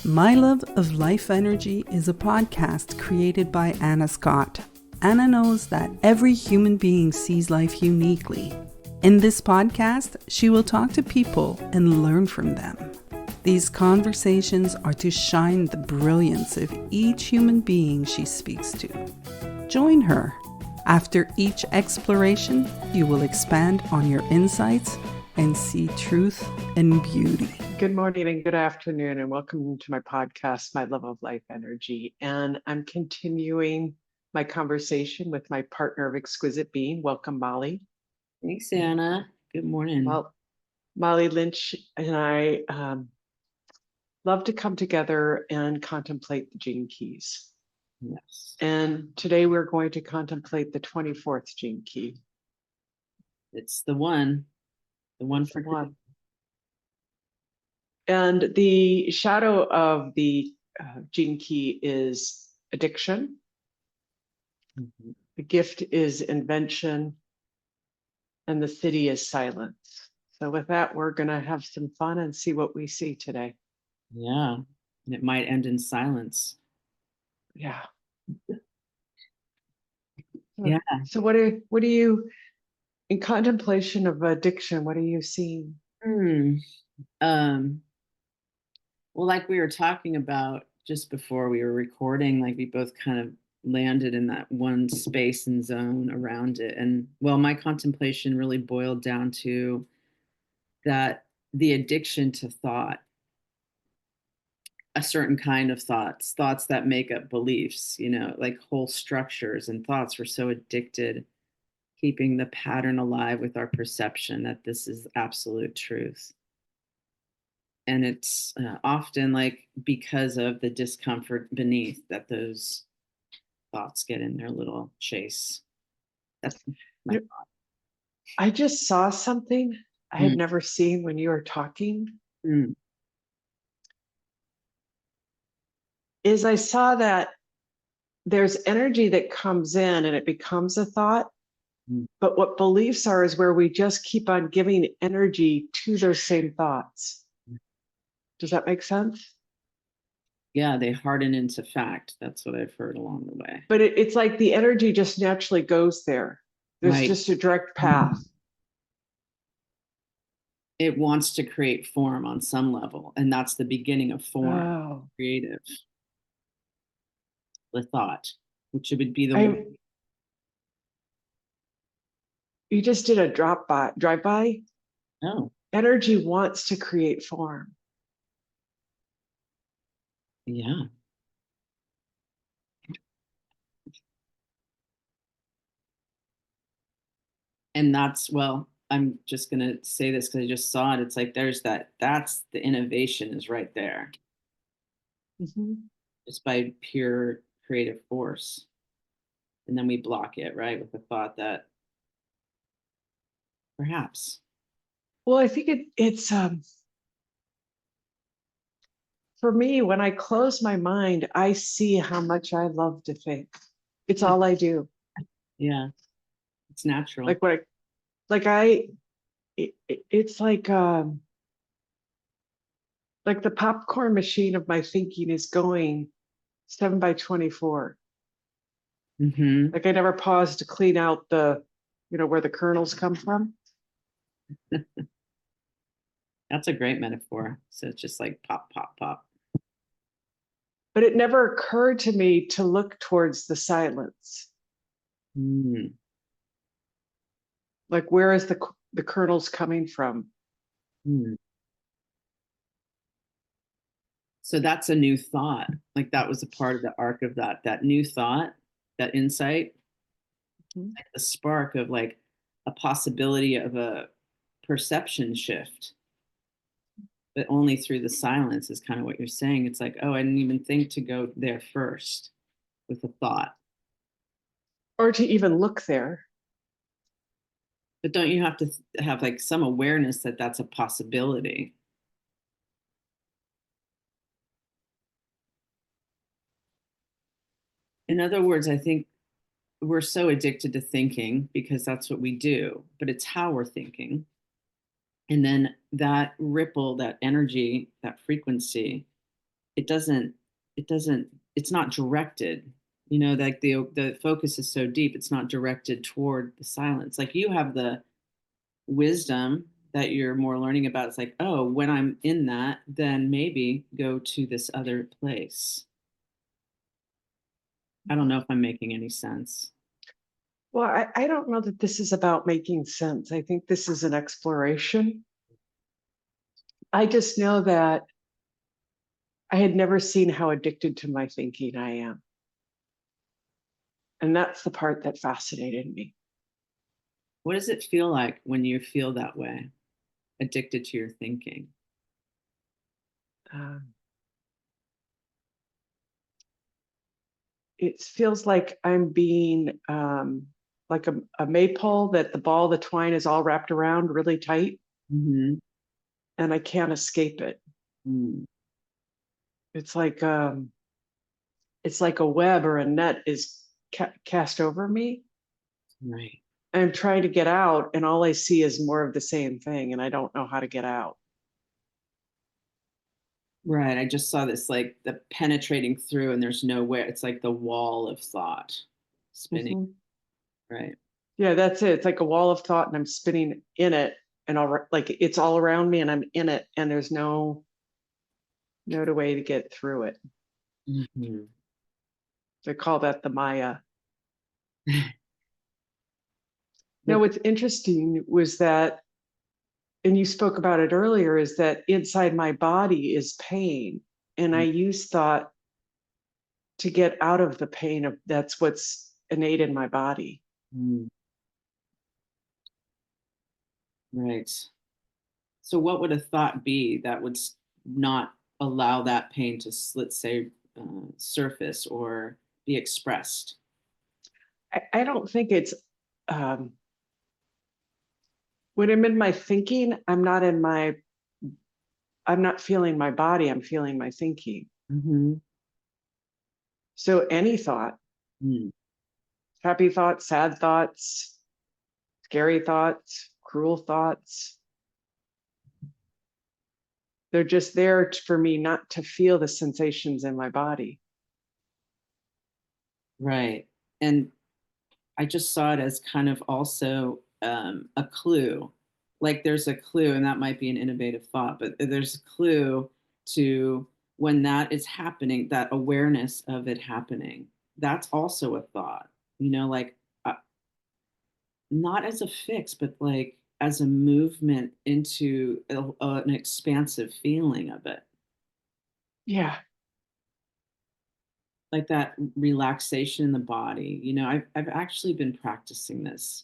My Love of Life Energy is a podcast created by Anna Scott. Anna knows that every human being sees life uniquely. In this podcast, she will talk to people and learn from them. These conversations are to shine the brilliance of each human being she speaks to. Join her. After each exploration, you will expand on your insights and see truth and beauty. Good morning and good afternoon, and welcome to my podcast, My Love of Life Energy. And I'm continuing my conversation with my partner of Exquisite Being. Welcome, Molly. Thanks, Anna. Good morning. Well, Molly Lynch and I love to come together and contemplate the gene keys. Yes. And today we're going to contemplate the 24th gene key. It's the one for one. And the shadow of the gene key is addiction. Mm-hmm. The gift is invention. And the Siddhi is silence. So with that, we're going to have some fun and see what we see today. Yeah. And it might end in silence. Yeah. Yeah. So what are you, in contemplation of addiction, what are you seeing? Well, like we were talking about just before we were recording, like we both kind of landed in that one space and zone around it. And well, my contemplation really boiled down to that the addiction to thought, a certain kind of thoughts that make up beliefs, like whole structures and thoughts. We're so addicted, keeping the pattern alive with our perception that this is absolute truth. And it's often like because of the discomfort beneath that those thoughts get in their little chase. That's my thought. I just saw something I had never seen when you were talking. Is I saw that there's energy that comes in and it becomes a thought. But what beliefs are is where we just keep on giving energy to those same thoughts. Does that make sense? Yeah, they harden into fact. That's what I've heard along the way. But it's like the energy just naturally goes there. There's just a direct path. It wants to create form on some level, and that's the beginning of form. Oh. Creative. The thought, which would be the You just did a drive-by? Oh. Energy wants to create form. Yeah. And that's, well, I'm just going to say this because I just saw it. It's like that's the innovation is right there. Just by pure creative force. And then we block it, right? With the thought that perhaps. Well, I think it's for me, when I close my mind, I see how much I love to think. It's all I do. Yeah. It's natural. It's like the popcorn machine of my thinking is going 7x24. Like I never pause to clean out where the kernels come from. That's a great metaphor. So it's just like pop, pop, pop. But it never occurred to me to look towards the silence. Like, where is the kernels coming from? So that's a new thought. Like that was a part of the arc of that new thought, that insight, like the spark of like a possibility of a perception shift. But only through the silence is kind of what you're saying. It's like, oh, I didn't even think to go there first with a thought. Or to even look there. But don't you have to have like some awareness that that's a possibility? In other words, I think we're so addicted to thinking because that's what we do, but it's how we're thinking. And then that ripple, that energy, that frequency it doesn't, it's not directed, like the focus is so deep, it's not directed toward the silence. Like you have the wisdom that you're more learning about. It's like, oh, when I'm in that, then maybe go to this other place. I don't know if I'm making any sense. Well, I don't know that this is about making sense. I think this is an exploration. I just know that I had never seen how addicted to my thinking I am. And that's the part that fascinated me. What does it feel like when you feel that way, addicted to your thinking? Um, it feels like I'm being like a maypole that the ball, the twine is all wrapped around really tight, Mm-hmm. and I can't escape it. Mm. It's like a web or a net is cast over me. Right. I'm trying to get out, and all I see is more of the same thing, and I don't know how to get out. Right. I just saw this, like the penetrating through, and there's nowhere. It's like the wall of thought spinning. Mhm. Right. Yeah, that's it. It's like a wall of thought, and I'm spinning in it, and like it's all around me, and I'm in it, and there's no way to get through it. Mm-hmm. They call that the Maya. Now, The, what's interesting was that, and you spoke about it earlier, is that inside my body is pain, and I use thought to get out of the pain of that's what's innate in my body. mm, right. So, what would a thought be that would not allow that pain to, let's say, surface or be expressed? I don't think it's when I'm in my thinking, I'm not feeling my body, I'm feeling my thinking. Mm-hmm. So any thought, Mm. happy thoughts, sad thoughts, scary thoughts, cruel thoughts, they're just there for me not to feel the sensations in my body. Right. And I just saw it as kind of also a clue. Like there's a clue, and that might be an innovative thought, but there's a clue to when that is happening, that awareness of it happening. That's also a thought, like not as a fix, but like as a movement into an expansive feeling of it, Yeah. like that relaxation in the body. I've actually been practicing this,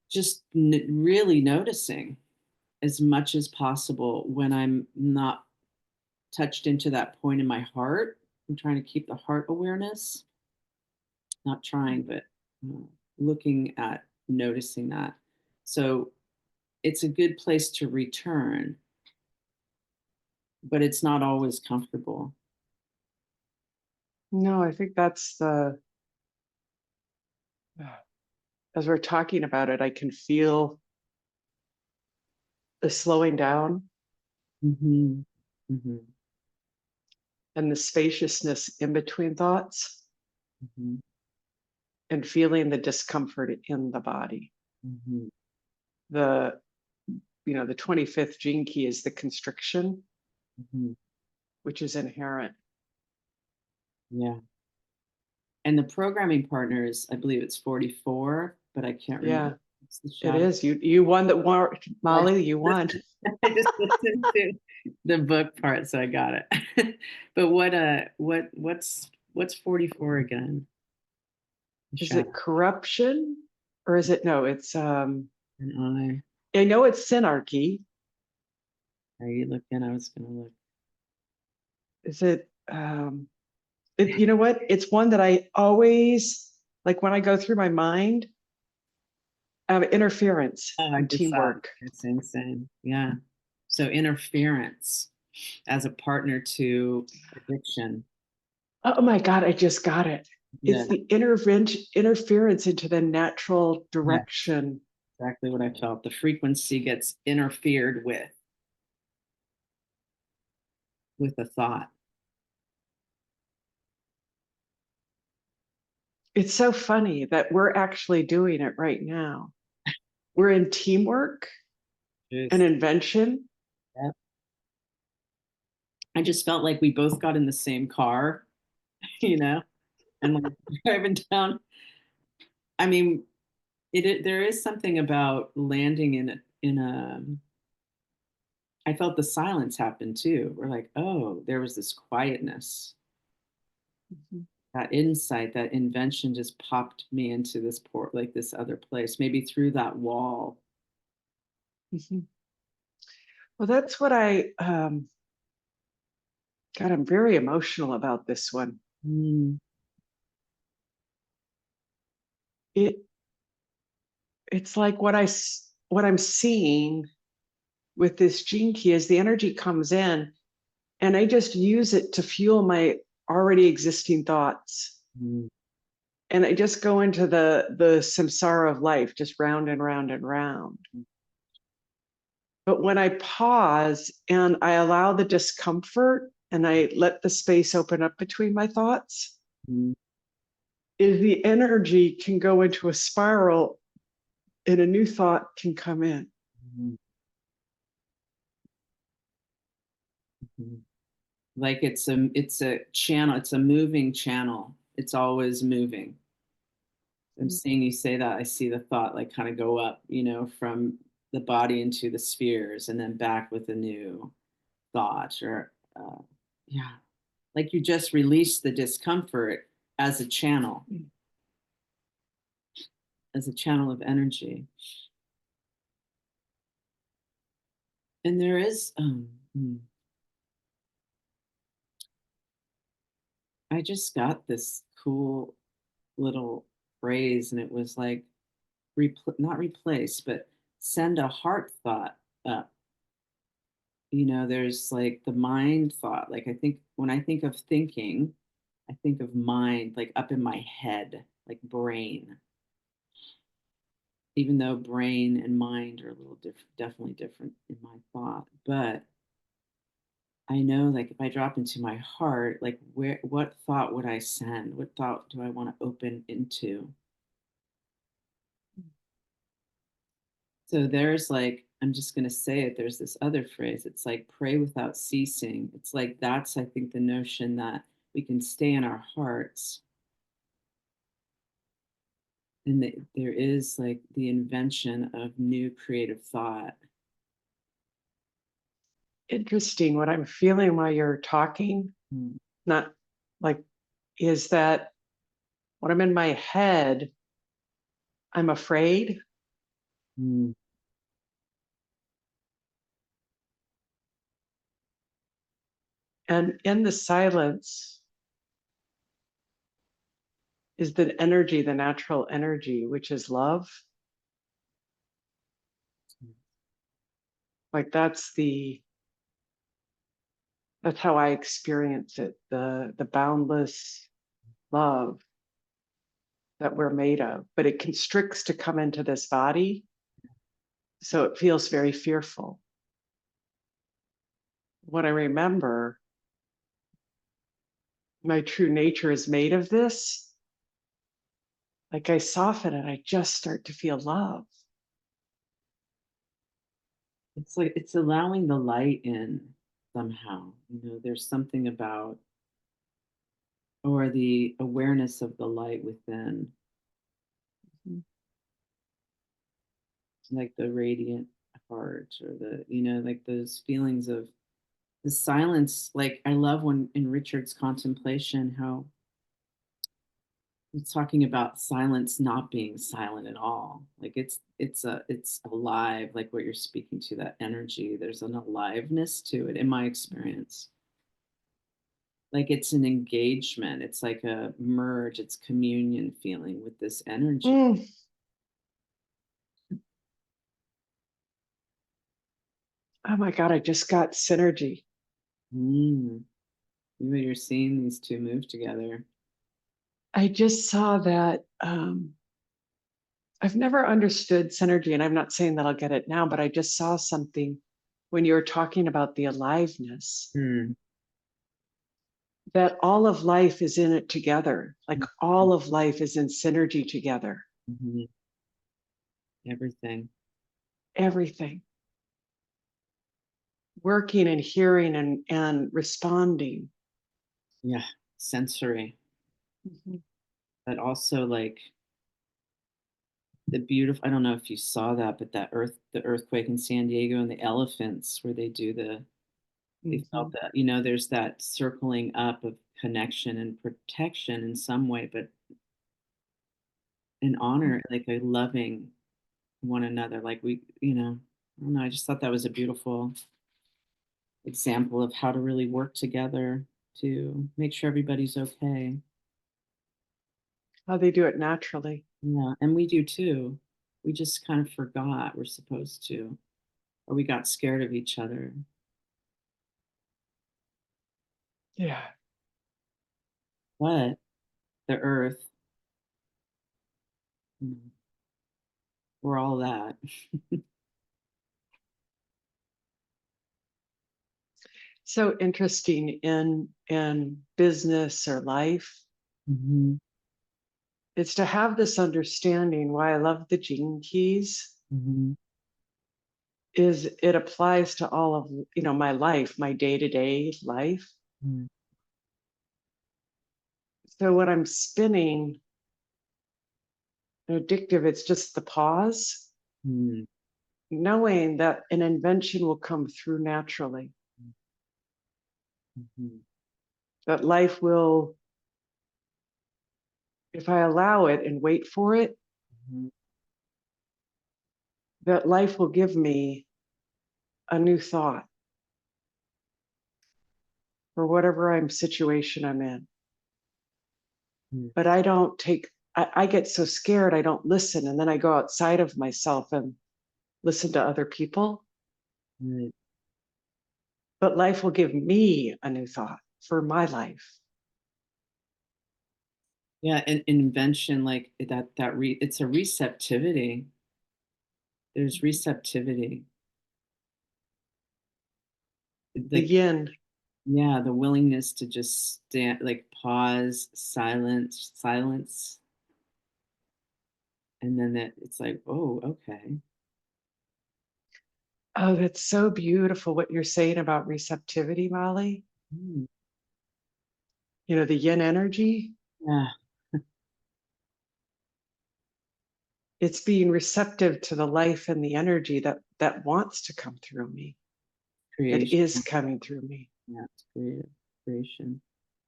just really noticing as much as possible when I'm not touched into that point in my heart. I'm trying to keep the heart awareness, not trying, but looking at noticing that. So it's a good place to return, but it's not always comfortable. No, I think that's as we're talking about it, I can feel the slowing down Mm-hmm. Mm-hmm. and the spaciousness in between thoughts Mm-hmm. and feeling the discomfort in the body. Mm-hmm. The, the 25th gene key is the constriction, Mm-hmm. which is inherent. Yeah. And the programming partners, I believe it's 44, but I can't Yeah, remember. It's the it shadow. is. You won that war, Molly, you won. I just listened to the book part, so I got it. But what's 44 again? The Is it shadow. corruption or is it no, it's And I know it's synarchy. are you looking? I was gonna look. Is it you know what? It's one that I always like when I go through my mind, interference Oh, I and just saw it. teamwork. It's insane. Yeah. So interference as a partner to addiction. Oh my God, I just got it. Yeah. It's the interference into the natural Yes. direction. Exactly what I felt. The frequency gets interfered with a thought. It's so funny that we're actually doing it right now. We're in teamwork and invention. Yeah. I just felt like we both got in the same car, you know, and like driving down. I mean, there is something about landing in a. I felt the silence happen too. We're like, oh, there was this quietness, Mhm. that insight, that invention just popped me into this port, like this other place, maybe through that wall. Mhm. Well, that's what God, I'm very emotional about this one. Mm. It it's like what I'm seeing with this gene key is the energy comes in and I just use it to fuel my already existing thoughts. Mm. And I just go into the samsara of life, just round and round and round. But when I pause and I allow the discomfort and I let the space open up between my thoughts, Mm. is the energy can go into a spiral and a new thought can come in. Mm. Mm. Like it's a channel, it's a moving channel, it's always moving. I'm seeing you say that, I see the thought like kind of go up, from the body into the spheres and then back with a new thought, or yeah, like you just release the discomfort as a channel, of energy. And there is I just got this cool little phrase, and it was like, not replace, but send a heart thought up. There's like the mind thought. Like I think when I think of thinking, I think of mind, like up in my head, like brain. Even though brain and mind are a little different, definitely different in my thought, but I know, like, if I drop into my heart, like, what thought would I send? What thought do I want to open into? So there's like, I'm just going to say it. There's this other phrase. It's like pray without ceasing. It's like that's, I think, the notion that we can stay in our hearts. And there is like the invention of new creative thought. Interesting. What I'm feeling while you're talking, Mm. not like, is that when I'm in my head, I'm afraid. Mm. And in the silence is the energy, the natural energy, which is love. Like that's how I experience it, the boundless love that we're made of. But it constricts to come into this body. So it feels very fearful. What I remember, my true nature is made of this. Like I soften it, I just start to feel love. It's like it's allowing the light in somehow. There's something about, or the awareness of the light within, like the radiant heart, or like those feelings of the silence. Like I love when in Richard's contemplation, how it's talking about silence not being silent at all. Like it's alive, like what you're speaking to, that energy. There's an aliveness to it in my experience. Like it's an engagement, it's like a merge, it's communion feeling with this energy. Mm. Oh my God, I just got synergy. You're seeing these two move together. I just saw that I've never understood synergy, and I'm not saying that I'll get it now, but I just saw something when you were talking about the aliveness. that all of life is in it together. Like all of life is in synergy together. Mhm. Everything. Everything. Working and hearing and responding. Yeah. Sensory. But also like the beautiful, I don't know if you saw that, but the earthquake in San Diego and the elephants where they do they felt Mhm. that, there's that circling up of connection and protection in some way, but an honor, like a loving one another. Like I don't know, I just thought that was a beautiful example of how to really work together to make sure everybody's okay. How they do it naturally. Yeah, and we do too. We just kind of forgot we're supposed to, or we got scared of each other. Yeah. But the earth, we're all that. So interesting in business or life. Mhm, It's to have this understanding. Why I love the gene keys mhm, is it applies to all of my life, my day-to-day life. mhm, So when I'm spinning addictive, it's just the pause, mhm, knowing that an invention will come through naturally, mhm, that life will, if I allow it and wait for it, mhm. that life will give me a new thought for whatever situation I'm in. Mhm. But I don't take, I get so scared, I don't listen. And then I go outside of myself and listen to other people. Right. But life will give me a new thought for my life. Yeah, and invention, like it's a receptivity. There's receptivity. The Like, yin. yeah, the willingness to just stand, like pause, silence, and then it's like, oh, okay. Oh, that's so beautiful what you're saying about receptivity, Molly. Mm, The yin energy, yeah, it's being receptive to the life and the energy that wants to come through me, that creation. is coming through me. Yeah, it's creation,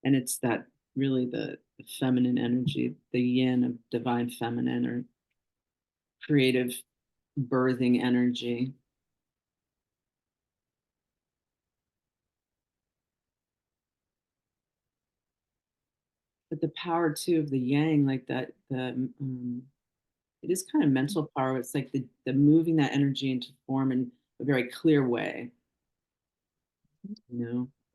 and it's that really the feminine energy, the yin of divine feminine or creative birthing energy. But the power too of the yang, like that, it is kind of mental power. It's like the moving that energy into form in a very clear way,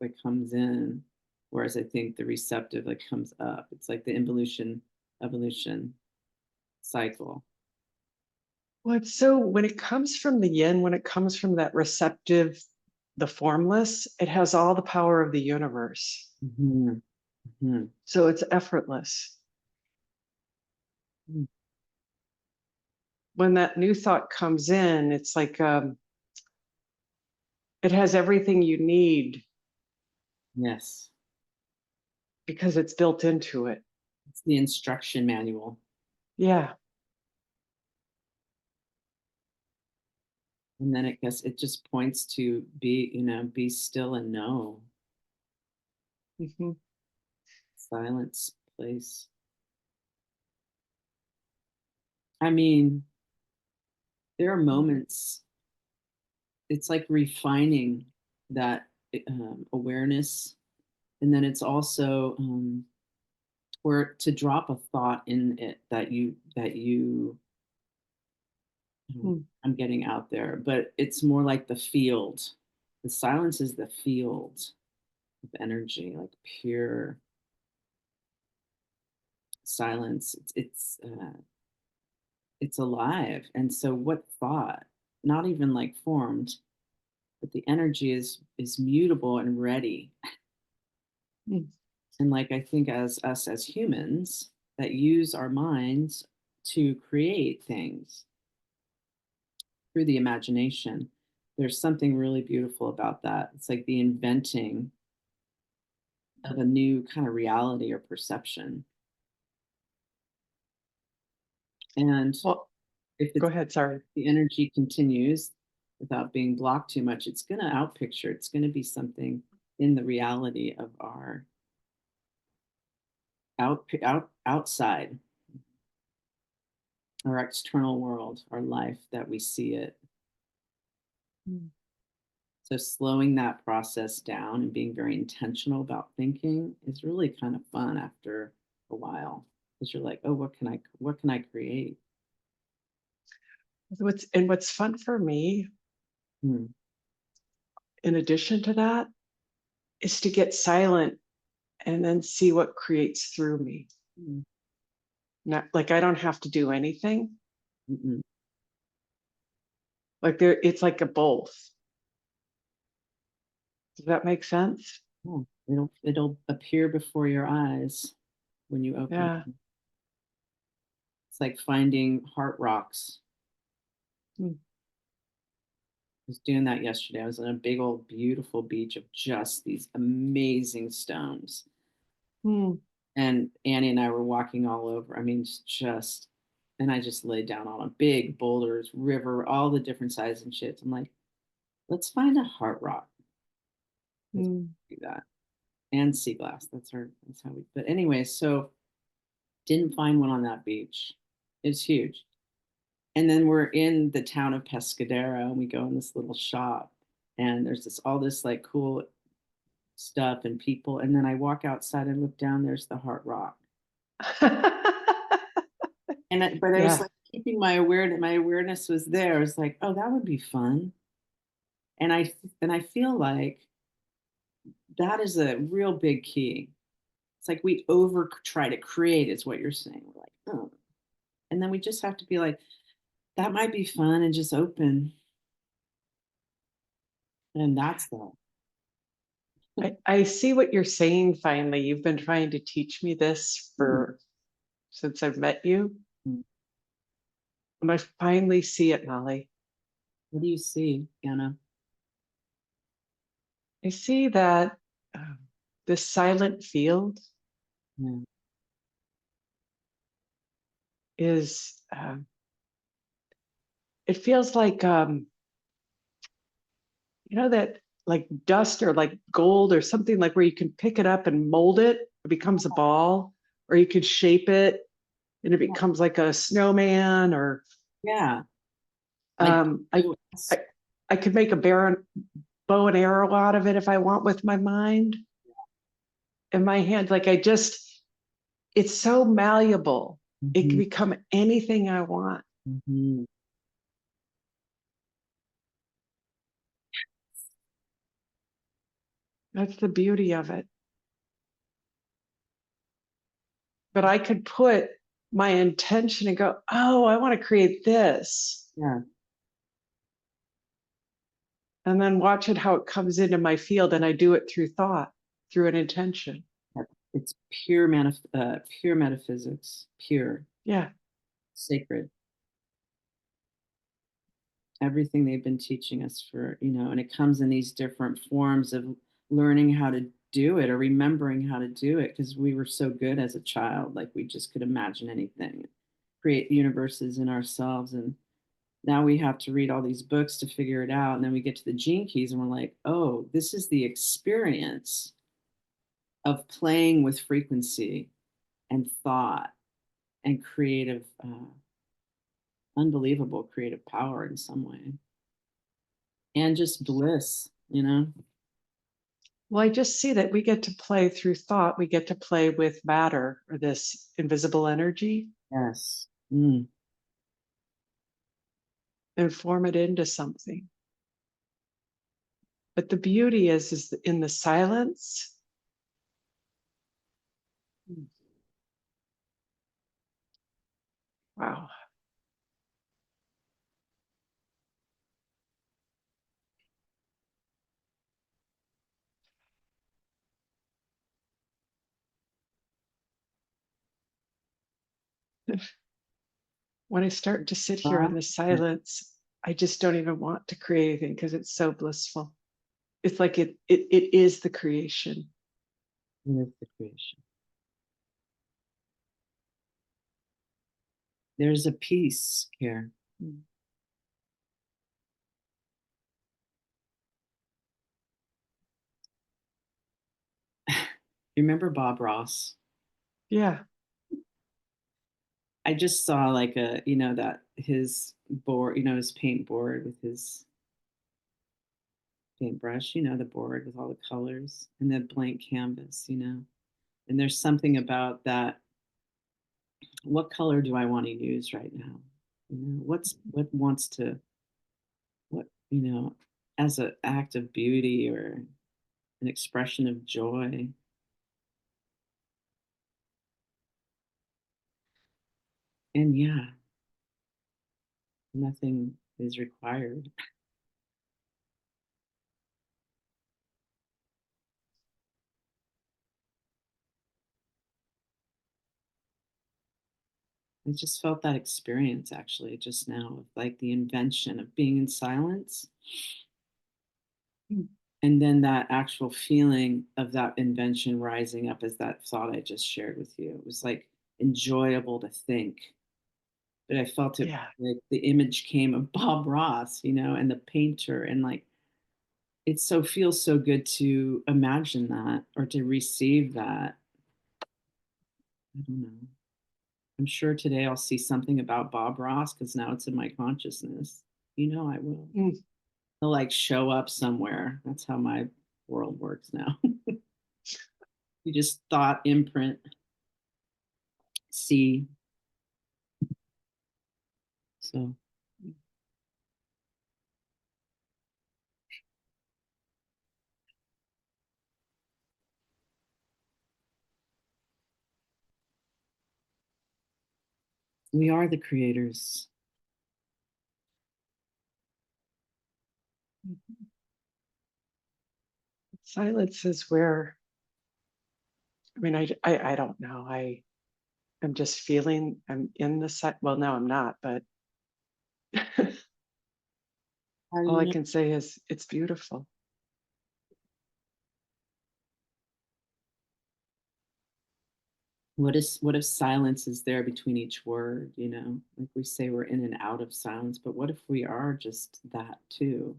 like comes in. Whereas I think the receptive like comes up. It's like the evolution cycle. Well, it's so when it comes from the yin, when it comes from that receptive, the formless, it has all the power of the universe. Mhm, mhm, So it's effortless. mm. When that new thought comes in, it's like it has everything you need Yes, because it's built into it. it's the instruction manual, Yeah. and then I guess it just points to be still and know. Mhm. Silence, place. I mean, there are moments. It's like refining that awareness, and then it's also where to drop a thought in it that you Mm. I'm getting out there, but it's more like the field. The silence is the field of energy, like pure silence. It's alive, and so what thought, not even like formed, but the energy is mutable and ready. Mm. And like, I think as us as humans that use our minds to create things through the imagination, there's something really beautiful about that. It's like the inventing of a new kind of reality or perception. And Well, if go it's ahead. Sorry. the energy continues without being blocked too much, it's going to outpicture. It's going to be something in the reality of our outside, our external world, our life that we see it. Mm. So slowing that process down and being very intentional about thinking is really kind of fun after a while, because you're like, oh, what can I create? What's fun for me, Hmm. in addition to that, is to get silent and then see what creates through me. Mm. Not like I don't have to do anything. Mm-mm. Like it's like a both. Does that make sense? Oh, it'll appear before your eyes when you open Yeah. them. It's like finding heart rocks. Mm. I was doing that yesterday. I was on a big old beautiful beach of just these amazing stones. Mm. And Annie and I were walking all over. I mean, and I just laid down on a big boulders, river, all the different sizes and shit. I'm like, let's find a heart rock. Let's Mm. do that. And sea glass. That's how we, but anyway, so didn't find one on that beach. It's huge. And then we're in the town of Pescadero and we go in this little shop and there's all this like cool stuff and people. And then I walk outside and look down, there's the heart rock. But I was Yeah. like keeping my awareness. My awareness was there. I was like, oh, that would be fun. And I feel like that is a real big key. It's like we over try to create, is what you're saying. We're like, oh, and then we just have to be like, that might be fun and just open. And that's that. I see what you're saying finally. You've been trying to teach me this for since I've met you. Mm. And I finally see it, Molly. What do you see, Anna? I see that this silent field Yeah. is, it feels like, that like dust or like gold or something, like where you can pick it up and mold it. It becomes a ball, or you could shape it and it becomes like a snowman, or Yeah. Like, um, I, I, I could make a bow and arrow out of it if I want with my mind and my hand. Like it's so malleable. It can mhm, become anything I want. mhm. That's the beauty of it. But I could put my intention and go, oh, I want to create this. Yeah. And then watch it how it comes into my field. And I do it through thought, through an intention. It's pure metaphysics, pure, Yeah. sacred. Everything they've been teaching us and it comes in these different forms of learning how to do it or remembering how to do it because we were so good as a child, like we just could imagine anything, create universes in ourselves. And now we have to read all these books to figure it out. And then we get to the gene keys and we're like, oh, this is the experience of playing with frequency and thought and creative, unbelievable creative power in some way. And just bliss. Well, I just see that we get to play through thought. We get to play with matter, or this invisible energy, Yes. Mm. and form it into something. But the beauty is in the silence. Wow. when I start to sit here in the silence, I just don't even want to create anything because it's so blissful. It's like it is the creation. It is the creation. There's a peace here. Remember Bob Ross? Yeah. I just saw like that his board, his paint board with his paintbrush, the board with all the colors and the blank canvas, and there's something about that. What color do I want to use right now? What wants to, what, as an act of beauty or an expression of joy. And yeah, nothing is required. I just felt that experience actually just now of like the invention of being in silence. And then that actual feeling of that invention rising up as that thought I just shared with you. It was like enjoyable to think. But I felt it like the image came of Bob Ross, and the painter, and like feels so good to imagine that or to receive that. I don't know. I'm sure today I'll see something about Bob Ross because now it's in my consciousness. I will. He'll like show up somewhere. That's how my world works now. You just thought, imprint, see. So we are the creators. Silence is where, I don't know. I'm just feeling I'm in the well, now I'm not, but all I can say is it's beautiful. What if silence is there between each word, like we say we're in and out of silence, but what if we are just that too?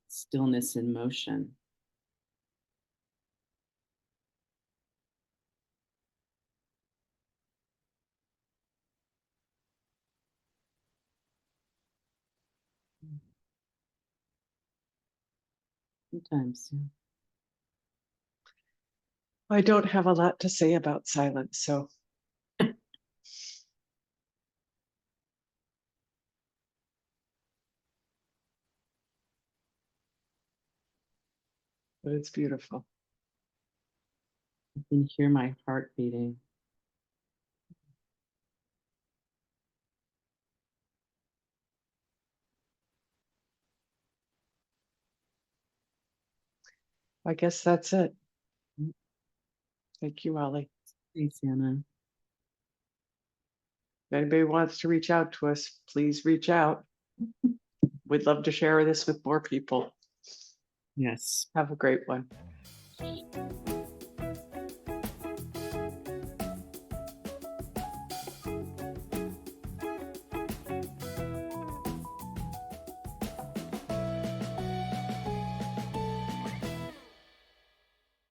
Stillness in motion. Sometimes, yeah. I don't have a lot to say about silence, so. But it's beautiful. I can hear my heart beating. I guess that's it. Thank you, Ollie. Thanks, Anna. If anybody wants to reach out to us, please reach out. We'd love to share this with more people. Yes. Have a great one.